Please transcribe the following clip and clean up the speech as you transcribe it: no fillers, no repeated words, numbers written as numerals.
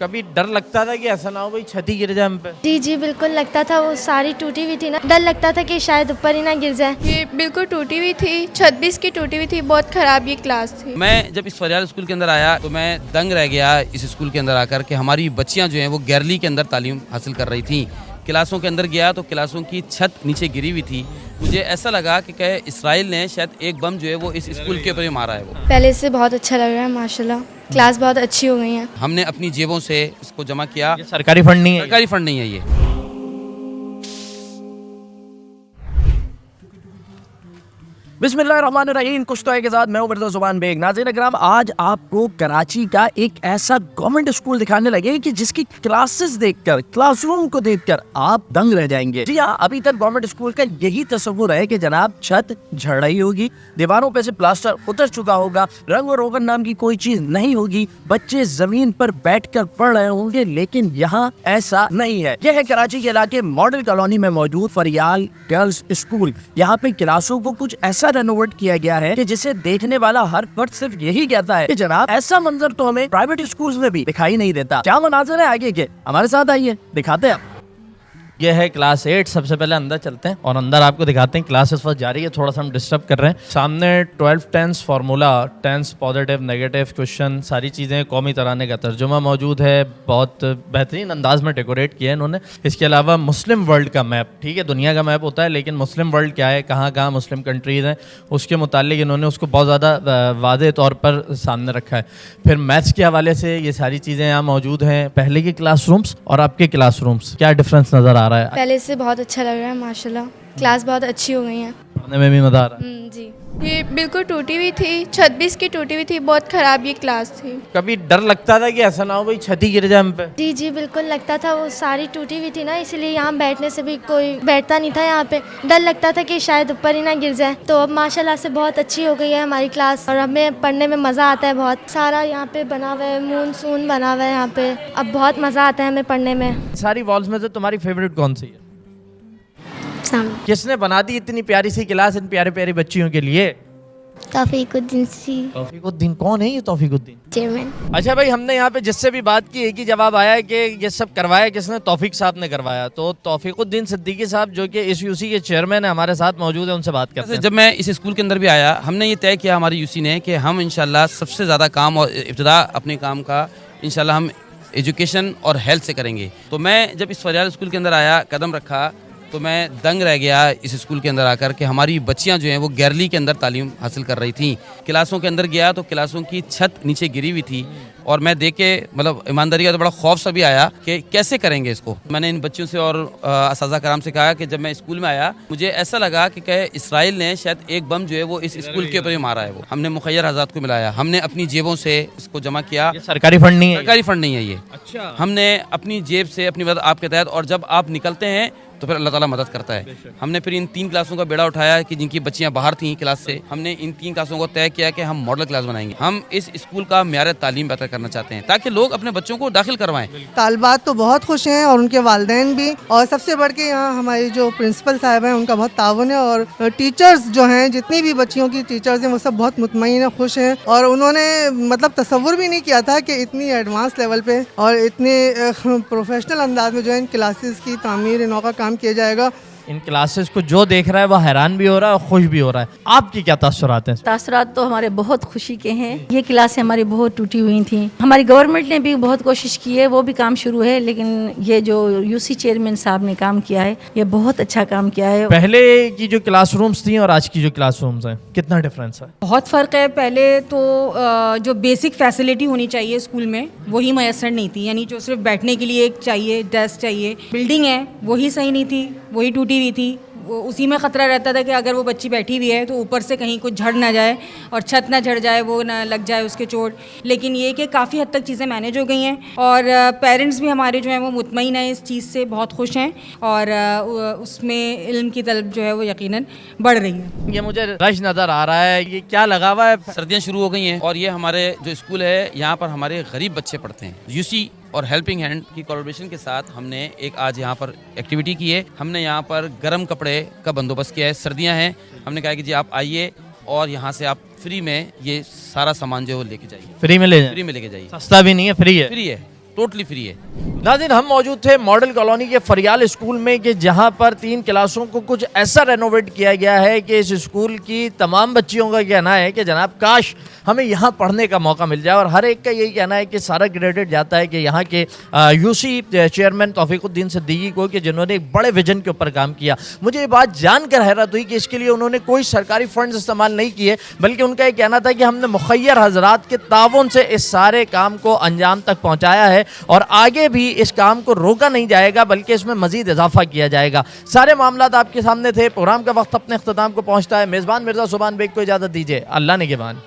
कभी डर लगता था कि ऐसा ना हो भाई छत ही गिर जाए हम पे? जी जी बिल्कुल लगता था, वो सारी टूटी हुई थी ना, डर लगता था कि शायद ऊपर ही ना गिर जाए। ये बिल्कुल टूटी हुई थी, छत भी इसकी टूटी हुई थी, बहुत ख़राब ये क्लास थी। मैं जब इस फरियाल स्कूल के अंदर आया तो मैं दंग रह गया इस स्कूल के अंदर आकर कि हमारी बच्चियां जो हैं वो गैरली के अंदर तालीम हासिल कर रही थी। क्लासों के अंदर गया तो क्लासों की छत नीचे गिरी हुई थी। मुझे ऐसा लगा कि कहे इसराइल ने शायद एक बम जो है वो इस स्कूल के ऊपर ही मारा है। वो पहले से बहुत अच्छा लग रहा है माशाल्लाह, क्लास बहुत अच्छी हो गई है। हमने अपनी जेबों से इसको जमा किया, ये सरकारी फंड नहीं है? सरकारी फंड नहीं है ये। बिस्मिल्लाहिर्रहमानिर्रहीम। कुछ तो है के साथ मैं हूं मिर्ज़ा ज़ुबान बेग। नाज़रीन इकराम, आज आपको कराची का एक ऐसा गवर्नमेंट स्कूल दिखाने लगे कि जिसकी क्लासेस देखकर, क्लासरूम को देखकर आप दंग रह जाएंगे। जी हाँ, अभी तक गवर्नमेंट स्कूल का यही तस्वुर है कि जनाब छत झड़ रही होगी, दीवारों पे से प्लास्टर उतर चुका होगा, रंग और रोगन नाम की कोई चीज नहीं होगी, बच्चे जमीन पर बैठकर पढ़ रहे होंगे। लेकिन यहाँ ऐसा नहीं है। यह है कराची के इलाके मॉडल कॉलोनी में मौजूद फरियाल गर्ल्स स्कूल। यहाँ पे क्लासों को कुछ ऐसा रेनोवेट किया गया है कि जिसे देखने वाला हर फर्द सिर्फ यही कहता है कि जनाब ऐसा मंजर तो हमें प्राइवेट स्कूल्स में भी दिखाई नहीं देता। क्या मनाजर है आगे के, हमारे साथ आइए दिखाते हैं। ये है क्लास 8। सबसे पहले अंदर चलते हैं और अंदर आपको दिखाते हैं क्लासेस फर्स्ट जारी है। थोड़ा सा हम डिस्टर्ब कर रहे हैं। सामने 12 tense formula, tense positive negative question, सारी चीज़ें, कौमी तराने का तर्जुमा मौजूद है। बहुत बेहतरीन अंदाज में डेकोरेट किया है इन्होंने। इसके अलावा मुस्लिम वर्ल्ड का मैप, ठीक है दुनिया का मैप होता है लेकिन मुस्लिम वर्ल्ड क्या है, कहाँ कहाँ मुस्लिम कंट्रीज़ हैं, उसके मुतालिक इन्होंने उसको बहुत ज़्यादा वाज़ेह तौर पर सामने रखा है। फिर मैथ्स के हवाले से ये सारी चीज़ें यहाँ मौजूद हैं। पहले के क्लासरूम्स और अब के क्लासरूम्स, क्या डिफरेंस नज़र आ रहा है? पहले से बहुत अच्छा लग रहा है माशाल्लाह, क्लास बहुत अच्छी हो गई है। पढ़ने में भी मज़ा आ रहा है? जी। ये बिल्कुल टूटी हुई थी, छत भी इसकी टूटी हुई थी, बहुत ख़राब ये क्लास थी। कभी डर लगता था कि ऐसा ना हो भाई छत ही गिर जाए हम पे? जी जी बिल्कुल लगता था, वो सारी टूटी हुई थी ना, इसलिए यहाँ बैठने से भी कोई बैठता नहीं था। यहाँ पे डर लगता था कि शायद ऊपर ही ना गिर जाए। तो अब माशाल्लाह से बहुत अच्छी हो गई है हमारी क्लास और हमें पढ़ने में मज़ा आता है बहुत। सारा यहाँ पे बना हुआ है, मून सून बना हुआ है यहाँ पे, अब बहुत मज़ा आता है हमें पढ़ने में। सारी वॉल्स में से तुम्हारी फेवरेट कौन सी है? सामने किसने बना दी इतनी प्यारी सी क्लास इन प्यारे प्यारे बच्चियों के लिए? तौफीकुद्दीन तौफीकुद्दीन कौन है ये तौफीकुद्दीन? चेयरमैन। अच्छा भाई, हमने यहाँ पे जिससे भी बात की एक ही जवाब आया है कि ये सब करवाया किसने? तौफीक साहब ने करवाया। तो तौफीकुद्दीन सिद्दीकी साहब जो कि इस यूसी के चेयरमैन है हमारे साथ मौजूद है, उनसे बात करते हैं। जब मैं इस स्कूल के अंदर भी आया, हमने ये तय किया हमारी यूसी ने कि हम इंशाल्लाह सबसे ज़्यादा काम और इब्तिदा अपने काम का इंशाल्लाह हम एजुकेशन और हेल्थ से करेंगे। तो मैं जब इस फरियाल स्कूल के अंदर आया, कदम रखा, तो मैं दंग रह गया इस स्कूल के अंदर आकर कि हमारी बच्चियां जो हैं वो गैरली के अंदर तालीम हासिल कर रही थी। क्लासों के अंदर गया तो क्लासों की छत नीचे गिरी हुई थी और मैं देख के मतलब ईमानदारी का तो बड़ा खौफ सा भी आया कि कैसे करेंगे इसको। मैंने इन बच्चों से और असातिज़ा कराम से कहा कि जब मैं स्कूल में आया मुझे ऐसा लगा कि कहे इसराइल ने शायद एक बम जो है वो इस स्कूल के ऊपर ही मारा है। वो हमने मुखैर आज़ाद को मिलाया, हमने अपनी जेबों से इसको जमा किया। ये सरकारी फंड नहीं है? सरकारी फंड नहीं है ये। अच्छा। हमने अपनी जेब से अपनी मदद आपके तहत, और जब आप निकलते हैं तो फिर अल्लाह ताला मदद करता है। हमने फिर इन 3 क्लासों का बेड़ा उठाया कि जिनकी बच्चियां बाहर थीं क्लास से, हमने इन 3 क्लासों को तय किया कि हम मॉडल क्लास बनाएंगे। हम इस स्कूल का म्यार तालीम बेहतर करना चाहते हैं ताकि लोग अपने बच्चों को दाखिल करवाएं। तालबात तो बहुत खुश हैं और उनके वालिदैन भी, और सबसे बढ़ के यहाँ हमारे जो प्रिंसिपल साहब हैं उनका बहुत ताउन है, और टीचर्स जो हैं, जितनी भी बच्चियों की टीचर्स हैं वो सब बहुत मुतमईन हैं, खुश हैं। और उन्होंने मतलब तसव्वुर भी नहीं किया था कि इतनी एडवांस लेवल पे और इतने प्रोफेशनल अंदाज में जो है इन क्लासेस की तामीर नौ का काम किया जाएगा। इन क्लासेस को जो देख रहा है वो हैरान भी हो रहा है और खुश भी हो रहा है। आपकी क्या तासुरात हैं? तासुरात तो हमारे बहुत खुशी के हैं। ये क्लासें हमारी बहुत टूटी हुई थी। हमारी गवर्नमेंट ने भी बहुत कोशिश की है, वो भी काम शुरू है, लेकिन ये जो यूसी चेयरमैन साहब ने काम किया है ये बहुत अच्छा काम किया है। पहले की जो क्लासरूम्स थी और आज की जो क्लासरूम्स हैं, कितना डिफरेंस है? बहुत फ़र्क है। पहले तो जो बेसिक फैसिलिटी होनी चाहिए स्कूल में वही मैसर नहीं थी, यानी जो सिर्फ बैठने के लिए एक चाहिए, डेस्क चाहिए। बिल्डिंग है वही सही नहीं थी, वही टूटी हुई थी। उसी में ख़तरा रहता था कि अगर वो बच्ची बैठी हुई है तो ऊपर से कहीं कुछ झड़ ना जाए और छत ना झड़ जाए, वो ना लग जाए उसके चोट। लेकिन ये कि काफ़ी हद तक चीज़ें मैनेज हो गई हैं और पेरेंट्स भी हमारे जो हैं वो मुतमईन हैं, इस चीज़ से बहुत खुश हैं और उसमें इल्म की तलब जो है वो यकीनन बढ़ रही है। ये मुझे रश नज़र आ रहा है, ये क्या लगा हुआ है? सर्दियाँ शुरू हो गई हैं और ये हमारे जो स्कूल है यहाँ पर हमारे गरीब बच्चे पढ़ते हैं। यूसी और हेल्पिंग हैंड की कोलैबोरेशन के साथ हमने एक आज यहाँ पर एक्टिविटी की है। हमने यहाँ पर गर्म कपड़े का बंदोबस्त किया है, सर्दियाँ हैं। हमने कहा कि जी आप आइए और यहाँ से आप फ्री में ये सारा सामान जो है वो लेके जाइए। फ्री में ले जाएं? फ्री में लेके जाइए, सस्ता भी नहीं है, फ्री है। फ्री है। टोटली फ्री है। नाज़रीन, हम मौजूद थे मॉडल कॉलोनी के फरियाल स्कूल में कि जहां पर 3 क्लासों को कुछ ऐसा रेनोवेट किया गया है कि इस स्कूल की तमाम बच्चियों का कहना है कि जनाब काश हमें यहाँ पढ़ने का मौका मिल जाए, और हर एक का यही कहना है कि सारा क्रेडिट जाता है कि यहाँ के यूसी चेयरमैन तौफीकुद्दीन सिद्दीकी को, कि जिन्होंने एक बड़े विजन के ऊपर काम किया। मुझे ये बात जानकर हैरत हुई कि इसके लिए उन्होंने कोई सरकारी फंड्स इस्तेमाल नहीं किए, बल्कि उनका ये कहना था कि हमने मुखय्यर हजरात के ताउन से इस सारे काम को अंजाम तक पहुँचाया है और आगे भी इस काम को रोका नहीं जाएगा, बल्कि इसमें मजीद इजाफा किया जाएगा। सारे मामलात आपके सामने थे। प्रोग्राम का वक्त अपने अख्ताम को पहुँचता है। मेज़बान मिर्ज़ा सुभान बेग को इजाज़त दीजिए। अल्लाह निगहबान।